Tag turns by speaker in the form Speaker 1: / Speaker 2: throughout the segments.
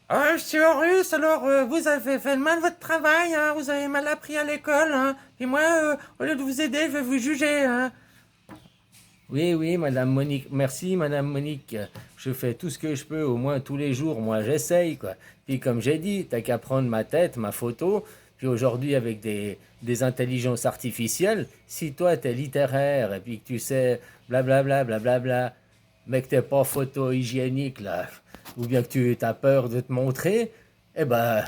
Speaker 1: Ah, je suis russe, alors vous avez fait mal votre travail, hein, vous avez mal appris à l'école, hein, et moi, au lieu de vous aider, je vais vous juger, hein. Oui, oui, Madame Monique, merci Madame Monique. Je fais tout ce que je peux, au moins tous les jours, moi j'essaye, quoi. Puis comme j'ai dit, t'as qu'à prendre ma tête, ma photo, puis aujourd'hui avec des intelligences artificielles, si toi t'es littéraire et puis que tu sais blablabla, blablabla, mais que t'es pas photo hygiénique là, ou bien que tu as peur de te montrer, eh ben,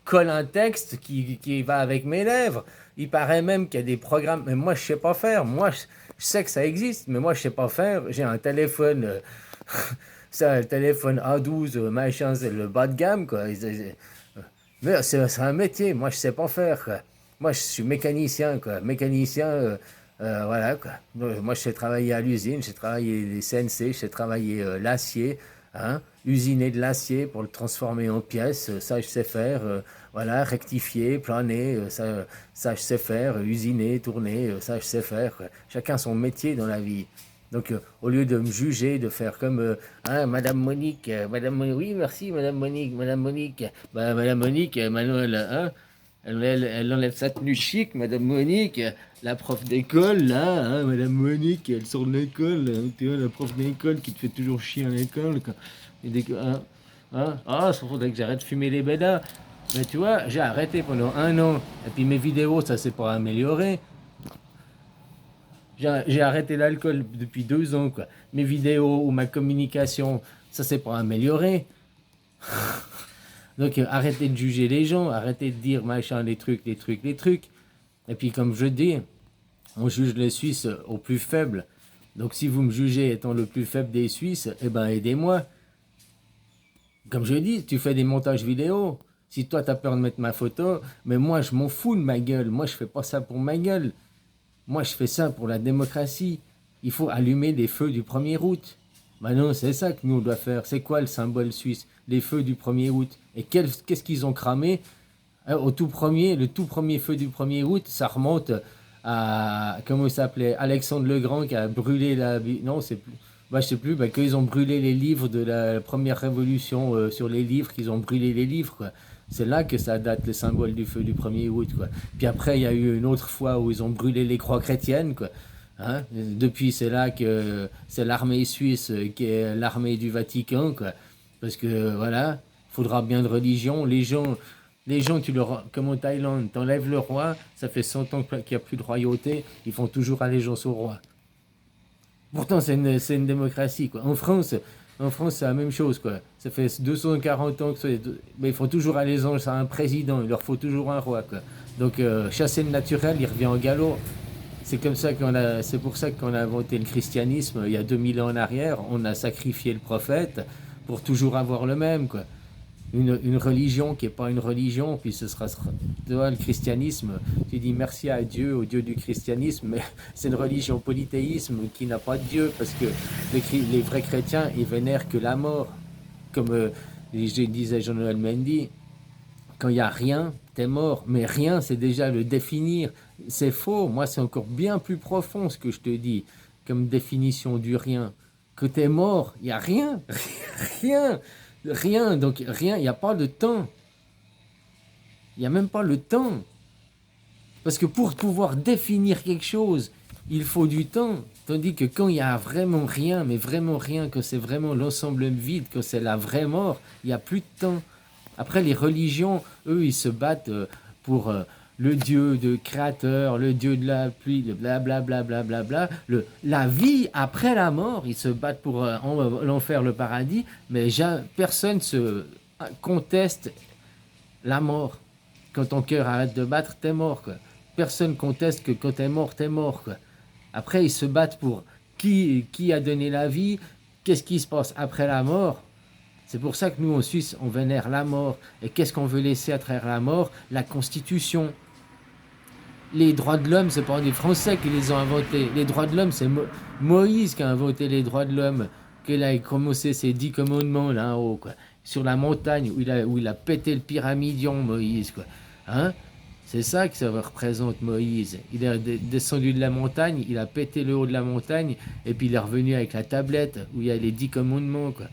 Speaker 1: colle un texte qui va avec mes lèvres. Il paraît même qu'il y a des programmes, mais moi je sais pas faire. Moi je sais que ça existe, mais moi je sais pas faire. J'ai un téléphone, c'est un téléphone A12, machin, c'est le bas de gamme quoi. Mais c'est un métier, moi je sais pas faire quoi. Moi je suis mécanicien quoi, mécanicien. Voilà quoi. Moi je sais travailler à l'usine, je sais travailler les CNC, je sais travailler l'acier, hein, usiner de l'acier pour le transformer en pièces, ça je sais faire. Voilà, rectifier, planer, ça je sais faire. Usiner, tourner, ça je sais faire. Quoi. Chacun son métier dans la vie. Donc, au lieu de me juger, de faire comme hein, Madame Monique, oui, merci, Madame Monique, bah, Madame Monique, maintenant, hein, elle enlève sa tenue chic, Madame Monique, la prof d'école, là, hein, Madame Monique, elle sort de l'école, hein, tu vois, la prof d'école qui te fait toujours chier à l'école, quoi. Hein, hein, ah, ça faudrait que j'arrête de fumer les bédas. Mais tu vois, j'ai arrêté pendant un an, et puis mes vidéos, ça s'est pas amélioré. J'ai arrêté l'alcool depuis 2 ans, quoi. Mes vidéos ou ma communication, ça s'est pas amélioré. Donc arrêtez de juger les gens, arrêtez de dire machin, les trucs, les trucs, les trucs. Et puis comme je dis, on juge les Suisses au plus faible. Donc si vous me jugez étant le plus faible des Suisses, eh ben aidez-moi. Comme je dis, tu fais des montages vidéo. Si toi t'as peur de mettre ma photo, mais moi je m'en fous de ma gueule. Moi je fais pas ça pour ma gueule. Moi, je fais ça pour la démocratie. Il faut allumer les feux du 1er août. Maintenant, c'est ça que nous, on doit faire. C'est quoi le symbole suisse? Les feux du 1er août. Et qu'est-ce qu'ils ont cramé? Au tout premier, le tout premier feu du 1er août, ça remonte à, comment il s'appelait? Alexandre le Grand qui a brûlé la... Non, c'est plus... Bah, je sais plus, bah, qu'ils ont brûlé les livres de la première révolution sur les livres, qu'ils ont brûlé les livres, quoi. C'est là que ça date le symbole du feu du 1er août, quoi. Puis après, il y a eu une autre fois où ils ont brûlé les croix chrétiennes, quoi. Hein. Depuis, c'est là que c'est l'armée suisse qui est l'armée du Vatican, quoi. Parce que, voilà, il faudra bien de religion. Les gens, tu leur, comme en Thaïlande, t'enlèves le roi, ça fait 100 ans qu'il n'y a plus de royauté, ils font toujours allégeance au roi. Pourtant, c'est une démocratie, quoi. En France, c'est la même chose, quoi. Ça fait 240 ans que mais ils font toujours allégeance à un président, il leur faut toujours un roi, quoi. Donc, chasser le naturel, il revient en galop. C'est pour ça qu'on a inventé le christianisme il y a 2000 ans en arrière. On a sacrifié le prophète pour toujours avoir le même, quoi. Une religion qui n'est pas une religion, puis ce sera, tu vois, le christianisme, tu dis merci à Dieu, au Dieu du christianisme, mais c'est une religion polythéisme qui n'a pas de Dieu, parce que les vrais chrétiens, ils vénèrent que la mort. Comme je disais Jean-Noël Mendy, quand il n'y a rien, t'es mort. Mais rien, c'est déjà le définir. C'est faux. Moi, c'est encore bien plus profond ce que je te dis, comme définition du rien. Que t'es mort, il n'y a rien. Rien. Rien. Donc, rien, il n'y a pas de temps. Il n'y a même pas le temps. Parce que pour pouvoir définir quelque chose, il faut du temps. Tandis que quand il y a vraiment rien, mais vraiment rien, que c'est vraiment l'ensemble vide, que c'est la vraie mort, il n'y a plus de temps. Après, les religions, eux, ils se battent pour le Dieu de créateur, le Dieu de la pluie, le blablabla, blablabla, la vie après la mort. Ils se battent pour l'enfer, le paradis, mais personne se conteste la mort. Quand ton cœur arrête de battre, t'es mort, quoi. Personne conteste que quand t'es mort, quoi. Après, ils se battent pour qui a donné la vie, qu'est-ce qui se passe après la mort. C'est pour ça que nous, en Suisse, on vénère la mort. Et qu'est-ce qu'on veut laisser à travers la mort? La Constitution. Les droits de l'homme, c'est pas les Français qui les ont inventés. Les droits de l'homme, c'est Moïse qui a inventé les droits de l'homme. Qu'il a commencé ses 10 commandements là en haut, quoi. Sur la montagne où il a pété le pyramidion, Moïse, quoi. Hein? C'est ça que ça représente Moïse. Il est descendu de la montagne, il a pété le haut de la montagne, et puis il est revenu avec la tablette où il y a les 10 commandements, quoi.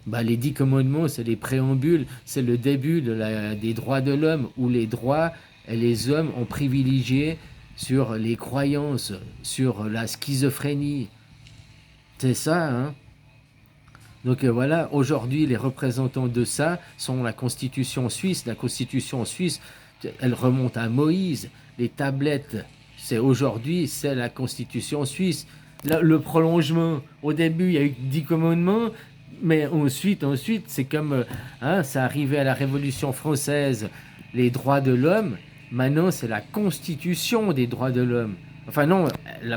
Speaker 1: Bah, les 10 commandements, c'est les préambules, c'est le début des droits de l'homme, où les droits et les hommes ont privilégié sur les croyances, sur la schizophrénie. C'est ça, hein. Donc voilà, aujourd'hui, les représentants de ça sont la Constitution suisse. La Constitution suisse, elle remonte à Moïse. Les tablettes, c'est aujourd'hui, c'est la Constitution suisse. Là, le prolongement, au début, il y a eu 10 commandements, mais ensuite, c'est comme, hein, ça arrivait à la Révolution française, les droits de l'homme. Maintenant, c'est la Constitution des droits de l'homme. Enfin non,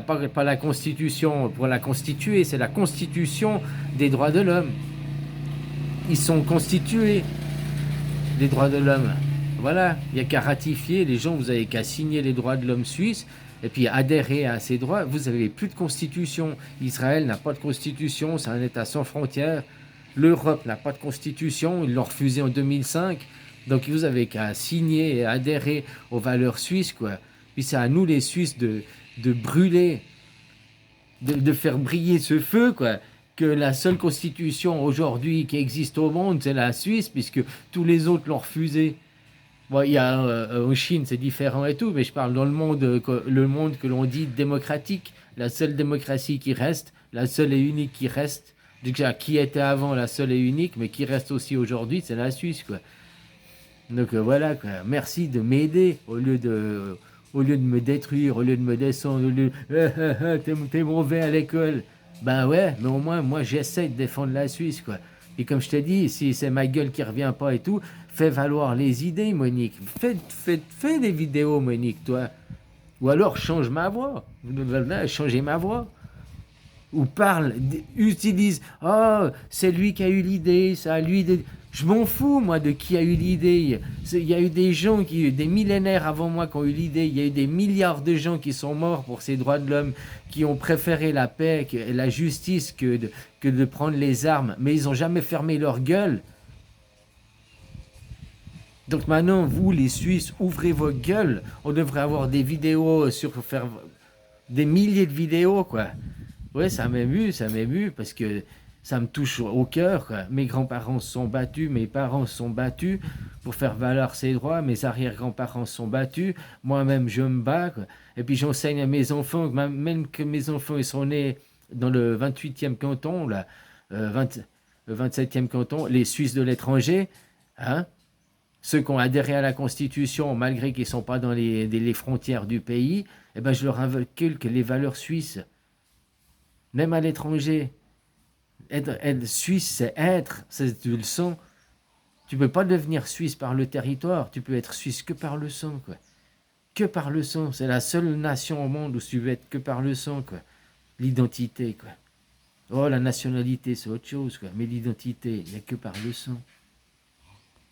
Speaker 1: pas la Constitution pour la constituer, c'est la Constitution des droits de l'homme. Ils sont constitués, les droits de l'homme. Voilà, il n'y a qu'à ratifier, les gens, vous n'avez qu'à signer les droits de l'homme suisses, et puis adhérer à ces droits. Vous n'avez plus de constitution. Israël n'a pas de constitution, c'est un État sans frontières. L'Europe n'a pas de constitution, ils l'ont refusé en 2005. Donc vous avez qu'à signer et adhérer aux valeurs suisses, quoi. Puis c'est à nous, les Suisses, de brûler, de faire briller ce feu, quoi. Que la seule constitution aujourd'hui qui existe au monde, c'est la Suisse, puisque tous les autres l'ont refusé. Bon, il y a en Chine, c'est différent et tout, mais je parle dans le monde que l'on dit démocratique. La seule démocratie qui reste, la seule et unique qui reste, déjà qui était avant la seule et unique, mais qui reste aussi aujourd'hui, c'est la Suisse, quoi. Donc voilà, quoi. Merci de m'aider au lieu de me détruire, au lieu de me descendre, au lieu de t'es mauvais à l'école. Ben ouais, mais au moins, moi, j'essaie de défendre la Suisse, quoi. Et comme je te dis, si c'est ma gueule qui revient pas et tout, fais valoir les idées, Monique. Fais des vidéos, Monique, toi. Ou alors, change ma voix. Changez ma voix. Ou parle, utilise. Oh, c'est lui qui a eu l'idée, ça, lui. Je m'en fous, moi, de qui a eu l'idée. Il y a eu des gens, des millénaires avant moi qui ont eu l'idée. Il y a eu des milliards de gens qui sont morts pour ces droits de l'homme, qui ont préféré la paix et la justice que de prendre les armes. Mais ils n'ont jamais fermé leur gueule. Donc maintenant, vous, les Suisses, ouvrez vos gueules. On devrait avoir des vidéos faire des milliers de vidéos, quoi. Ouais, ça m'émue, parce que ça me touche au cœur, quoi. Mes grands-parents se sont battus, mes parents se sont battus pour faire valoir ces droits, mes arrière-grands-parents se sont battus, moi-même je me bats, quoi. Et puis j'enseigne à mes enfants, même que mes enfants ils sont nés dans le 28e canton, là, 27e canton, les Suisses de l'étranger, hein, ceux qui ont adhéré à la Constitution, malgré qu'ils ne sont pas dans les frontières du pays, eh ben, je leur inculque les valeurs suisses. Même à l'étranger, être suisse, c'est être, tu le sens. Tu peux pas devenir suisse par le territoire, tu peux être suisse que par le sang, quoi. Que par le sang, c'est la seule nation au monde où tu veux être que par le sang, quoi. L'identité, quoi. Oh, la nationalité, c'est autre chose, quoi. Mais l'identité, il n'y a que par le sang.